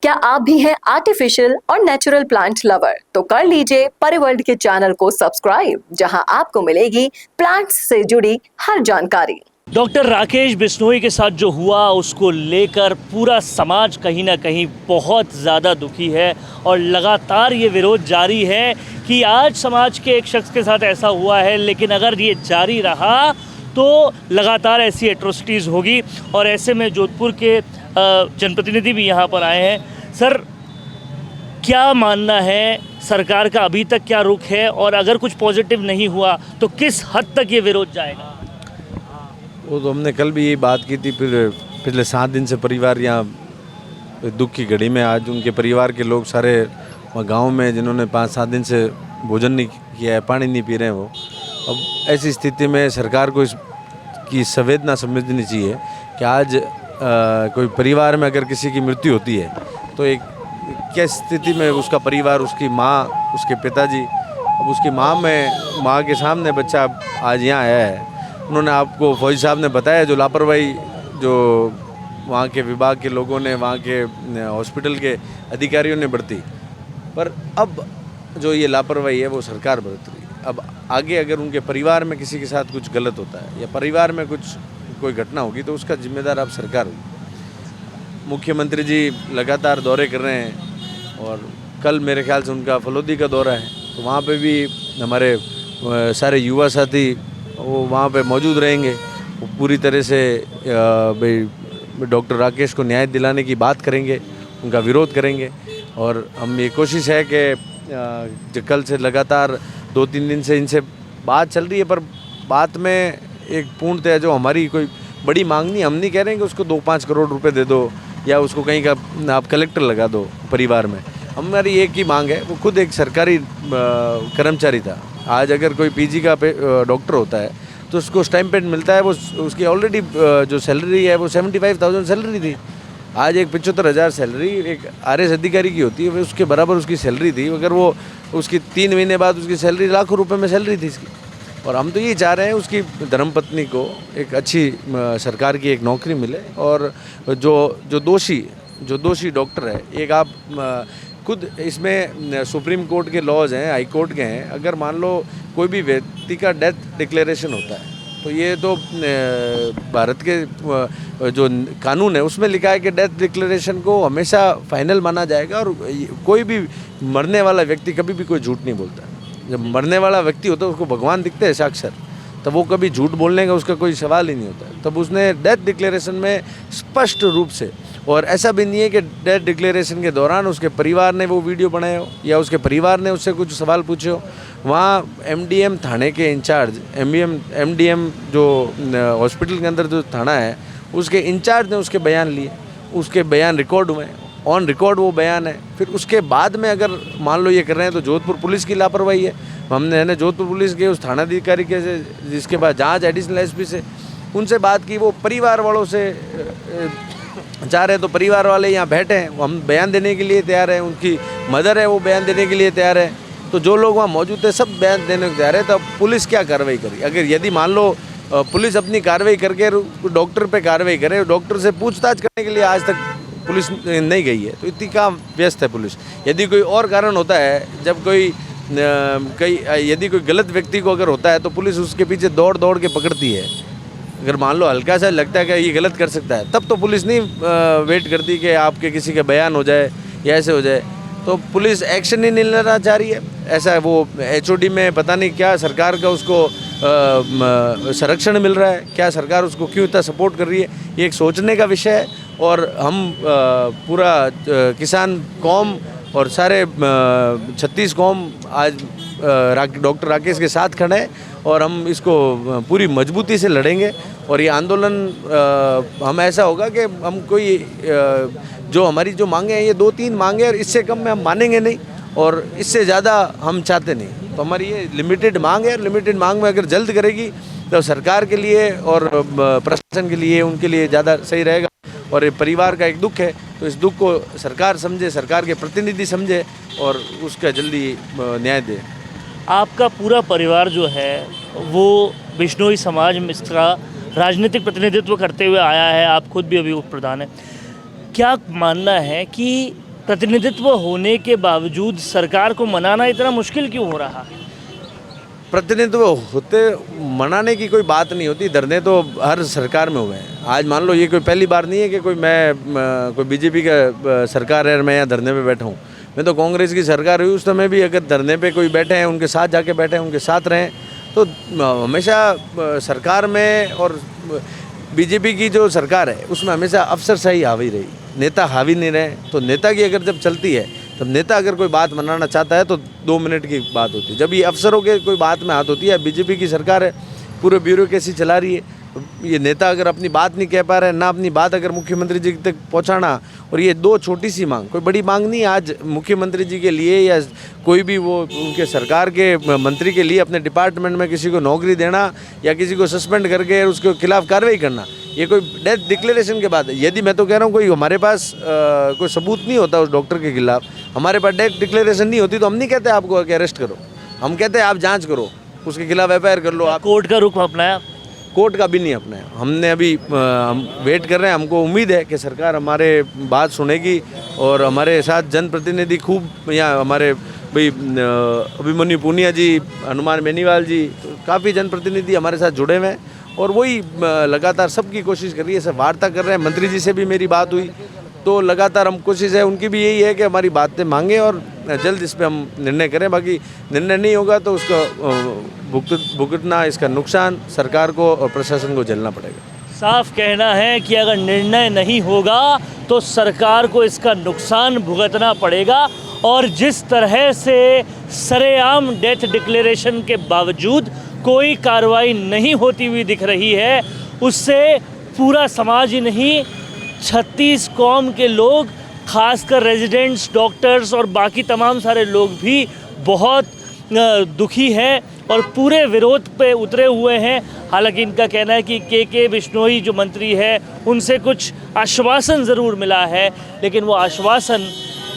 क्या आप भी हैं आर्टिफिशियल और नेचुरल प्लांट लवर? तो कर लीजिए परिवर्ल्ड के चैनल को सब्सक्राइब, जहां आपको मिलेगी प्लांट्स से जुड़ी हर जानकारी। डॉक्टर राकेश बिश्नोई के साथ जो हुआ उसको लेकर पूरा समाज कहीं ना कहीं बहुत ज़्यादा दुखी है और लगातार ये विरोध जारी है कि आज समाज के एक शख्स के साथ ऐसा हुआ है, लेकिन अगर ये जारी रहा तो लगातार ऐसी एट्रोसिटीज़ होगी। और ऐसे में जोधपुर के जनप्रतिनिधि भी यहाँ पर आए हैं। सर, क्या मानना है, सरकार का अभी तक क्या रुख है, और अगर कुछ पॉजिटिव नहीं हुआ तो किस हद तक ये विरोध जाएगा? वो तो हमने कल भी यही बात की थी। फिर पिछले 7 दिन से परिवार यहाँ दुख की घड़ी में, आज उनके परिवार के लोग सारे गांव में, जिन्होंने 5-7 दिन से भोजन नहीं किया है, पानी नहीं पी रहे हैं, वो अब ऐसी स्थिति में सरकार को इसकी संवेदना समझनी चाहिए कि आज कोई परिवार में अगर किसी की मृत्यु होती है तो एक क्या स्थिति में उसका परिवार, उसकी माँ, उसके पिताजी, अब उसकी माँ के सामने बच्चा आज यहाँ आया है। उन्होंने आपको फौजी साहब ने बताया जो लापरवाही जो वहाँ के विभाग के लोगों ने, वहाँ के हॉस्पिटल के अधिकारियों ने बरती, पर अब जो ये लापरवाही है वो सरकार बरत रही है। अब आगे अगर उनके परिवार में किसी के साथ कुछ गलत होता है या परिवार में कोई घटना होगी तो उसका जिम्मेदार अब सरकार होगी। मुख्यमंत्री जी लगातार दौरे कर रहे हैं और कल मेरे ख्याल से उनका फलोदी का दौरा है, तो वहाँ पे भी हमारे सारे युवा साथी वो वहाँ पे मौजूद रहेंगे। वो पूरी तरह से भाई डॉक्टर राकेश को न्याय दिलाने की बात करेंगे, उनका विरोध करेंगे। और हम ये कोशिश है कि कल से लगातार 2-3 दिन से इनसे बात चल रही है, पर बात में एक पूर्णतः जो हमारी कोई बड़ी मांग नहीं, हम नहीं कह रहे हैं कि उसको 2-5 करोड़ रुपए दे दो या उसको कहीं का आप कलेक्टर लगा दो परिवार में। हमारी एक ही मांग है, वो खुद एक सरकारी कर्मचारी था। आज अगर कोई पीजी का डॉक्टर होता है तो उसको स्टाइपेंड मिलता है, वो उसकी ऑलरेडी जो सैलरी है वो 75,000 सैलरी थी। आज एक 75,000 सैलरी एक आरएस अधिकारी की होती है, उसके बराबर उसकी सैलरी थी। अगर वो उसकी 3 महीने बाद उसकी सैलरी लाखों रुपए में सैलरी थी इसकी। और हम तो ये चाह रहे हैं उसकी धर्मपत्नी को एक अच्छी सरकार की एक नौकरी मिले, और जो दोषी डॉक्टर है, एक आप खुद इसमें सुप्रीम कोर्ट के लॉज हैं, हाई कोर्ट के हैं। अगर मान लो कोई भी व्यक्ति का डेथ डिक्लेरेशन होता है तो ये तो भारत के जो कानून है उसमें लिखा है कि डेथ डिक्लेरेशन को हमेशा फाइनल माना जाएगा, और कोई भी मरने वाला व्यक्ति कभी भी कोई झूठ नहीं बोलता। जब मरने वाला व्यक्ति होता है उसको भगवान दिखते हैं साक्षर, तब वो कभी झूठ बोलने का उसका कोई सवाल ही नहीं होता है। तब उसने डेथ डिक्लेरेशन में स्पष्ट रूप से, और ऐसा भी नहीं है कि डेथ डिक्लेरेशन के दौरान उसके परिवार ने वो वीडियो बनाए हो या उसके परिवार ने उससे कुछ सवाल पूछे हो। वहाँ एमडीएम थाने के इंचार्ज, एमडीएम जो हॉस्पिटल के अंदर जो थाना है उसके इंचार्ज ने उसके बयान लिए, उसके बयान रिकॉर्ड हुए, ऑन रिकॉर्ड वो बयान है। फिर उसके बाद में अगर मान लो ये कर रहे हैं तो जोधपुर पुलिस की लापरवाही है। हमने जोधपुर पुलिस के उस थानाधिकारी के से, जिसके बाद जांच एडिशनल एसपी से, उनसे बात की। वो परिवार वालों से चाह रहे हैं तो परिवार वाले यहाँ बैठे हैं, हम बयान देने के लिए तैयार हैं। उनकी मदर है वो बयान देने के लिए तैयार है। तो जो लोग वहाँ मौजूद थे सब बयान देने को तैयार है। तो पुलिस क्या कार्रवाई करी? अगर यदि मान लो पुलिस अपनी कार्रवाई करके डॉक्टर पे कार्रवाई करे, डॉक्टर से पूछताछ करने के लिए आज तक पुलिस नहीं गई है, तो इतनी काम व्यस्त है पुलिस। यदि कोई और कारण होता है, जब यदि कोई गलत व्यक्ति को अगर होता है तो पुलिस उसके पीछे दौड़ के पकड़ती है। अगर मान लो हल्का सा लगता है कि ये गलत कर सकता है, तब तो पुलिस नहीं वेट करती कि आपके किसी का बयान हो जाए या ऐसे हो जाए। तो पुलिस एक्शन ही नहीं लेना चाह रही है। ऐसा है, वो एचओडी में पता नहीं क्या सरकार का उसको संरक्षण मिल रहा है, क्या सरकार उसको क्यों इतना सपोर्ट कर रही है, ये एक सोचने का विषय है। और हम पूरा किसान कौम और सारे 36 कौम आज डॉक्टर राकेश के साथ खड़े हैं, और हम इसको पूरी मजबूती से लड़ेंगे। और ये आंदोलन हम ऐसा होगा कि हम कोई जो हमारी जो मांगे हैं, ये 2-3 मांगे, और इससे कम में हम मानेंगे नहीं, और इससे ज़्यादा हम चाहते नहीं। तो हमारी ये लिमिटेड मांग है, और लिमिटेड मांग में अगर जल्द करेगी तो सरकार के लिए और प्रशासन के लिए, उनके लिए ज़्यादा सही रहेगा। और ये परिवार का एक दुख है, तो इस दुख को सरकार समझे, सरकार के प्रतिनिधि समझे और उसका जल्दी न्याय दे। आपका पूरा परिवार जो है वो बिश्नोई समाज में इसका राजनीतिक प्रतिनिधित्व करते हुए आया है, आप खुद भी अभी उप प्रधान हैं। क्या मानना है कि प्रतिनिधित्व होने के बावजूद सरकार को मनाना इतना मुश्किल क्यों हो रहा है? प्रतिनिधित्व होते मनाने की कोई बात नहीं होती, धरने तो हर सरकार में हुए हैं। आज मान लो ये कोई पहली बार नहीं है कि कोई बीजेपी का सरकार है और मैं यहाँ धरने पे बैठा हूँ। मैं तो कांग्रेस की सरकार हुई उस समय भी अगर धरने पे कोई बैठे हैं उनके साथ जाके बैठे हैं, उनके साथ रहें। तो हमेशा सरकार में और बीजेपी की जो सरकार है उसमें हमेशा अफसरशाही हावी रही, नेता हावी नहीं रहे। तो नेता की अगर जब चलती है तब नेता अगर कोई बात मनाना चाहता है तो 2 मिनट की बात होती है। जब ये अफसरों के कोई बात में हाथ होती है, बीजेपी की सरकार है पूरे ब्यूरोक्रेसी चला रही है, तो ये नेता अगर अपनी बात नहीं कह पा रहे हैं, ना अपनी बात अगर मुख्यमंत्री जी तक पहुंचाना, और ये 2 छोटी सी मांग, कोई बड़ी मांग नहीं है आज मुख्यमंत्री जी के लिए या कोई भी वो उनके सरकार के मंत्री के लिए अपने डिपार्टमेंट में किसी को नौकरी देना या किसी को सस्पेंड करके उसके खिलाफ कार्रवाई करना, ये कोई डेथ डिक्लेरेशन के बाद है। यदि मैं तो कह रहा हूँ कोई हमारे पास कोई सबूत नहीं होता उस डॉक्टर के खिलाफ, हमारे पास डेथ डिक्लेरेशन नहीं होती, तो हम नहीं कहते आपको कि अरेस्ट करो, हम कहते हैं आप जांच करो, उसके खिलाफ FIR कर लो। आप कोर्ट का रुख अपनाया? कोर्ट का भी नहीं अपनाया हमने। अभी हम वेट कर रहे हैं, हमको उम्मीद है कि सरकार हमारे बात सुनेगी और हमारे साथ जनप्रतिनिधि खूब यहाँ हमारे भाई अभिमन्यु पूनिया जी, हनुमान बेनीवाल जी, तो काफ़ी जनप्रतिनिधि हमारे साथ जुड़े हुए हैं और वही लगातार सबकी कोशिश कर रही है, सब वार्ता कर रहे हैं। मंत्री जी से भी मेरी बात हुई, तो लगातार हम कोशिश है उनकी भी यही है कि हमारी बातें मांगें और जल्द इस पर हम निर्णय करें। बाकी निर्णय नहीं होगा तो उसका भुगतना, इसका नुकसान सरकार को और प्रशासन को झेलना पड़ेगा। साफ कहना है कि अगर निर्णय नहीं होगा तो सरकार को इसका नुकसान भुगतना पड़ेगा। और जिस तरह से सरेआम डेथ डिक्लेरेशन के बावजूद कोई कार्रवाई नहीं होती हुई दिख रही है, उससे पूरा समाज ही नहीं 36 कौम के लोग, खासकर रेजिडेंट्स, डॉक्टर्स और बाकी तमाम सारे लोग भी बहुत दुखी हैं और पूरे विरोध पे उतरे हुए हैं। हालांकि इनका कहना है कि के बिश्नोई जो मंत्री है उनसे कुछ आश्वासन ज़रूर मिला है, लेकिन वो आश्वासन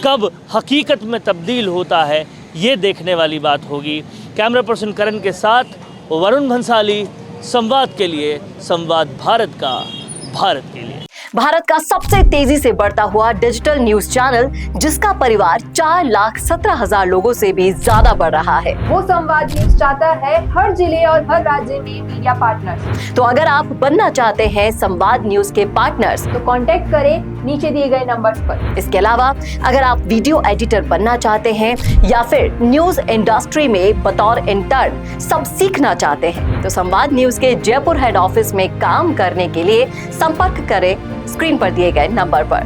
कब हकीकत में तब्दील होता है ये देखने वाली बात होगी। कैमरा पर्सन करण के साथ वरुण भंसाली, संवाद के लिए, संवाद भारत का, भारत के लिए। भारत का सबसे तेजी से बढ़ता हुआ डिजिटल न्यूज चैनल, जिसका परिवार 4,17,000 लोगों से भी ज्यादा बढ़ रहा है। वो संवाद न्यूज चाहता है हर जिले और हर राज्य में मीडिया पार्टनर्स। तो अगर आप बनना चाहते हैं संवाद न्यूज के पार्टनर्स, तो कांटेक्ट करें नीचे दिए गए नंबर पर। इसके अलावा अगर आप वीडियो एडिटर बनना चाहते हैं या फिर न्यूज इंडस्ट्री में बतौर इंटर्न सब सीखना चाहते हैं, तो संवाद न्यूज के जयपुर हेड ऑफिस में काम करने के लिए संपर्क करें स्क्रीन पर दिए गए नंबर पर।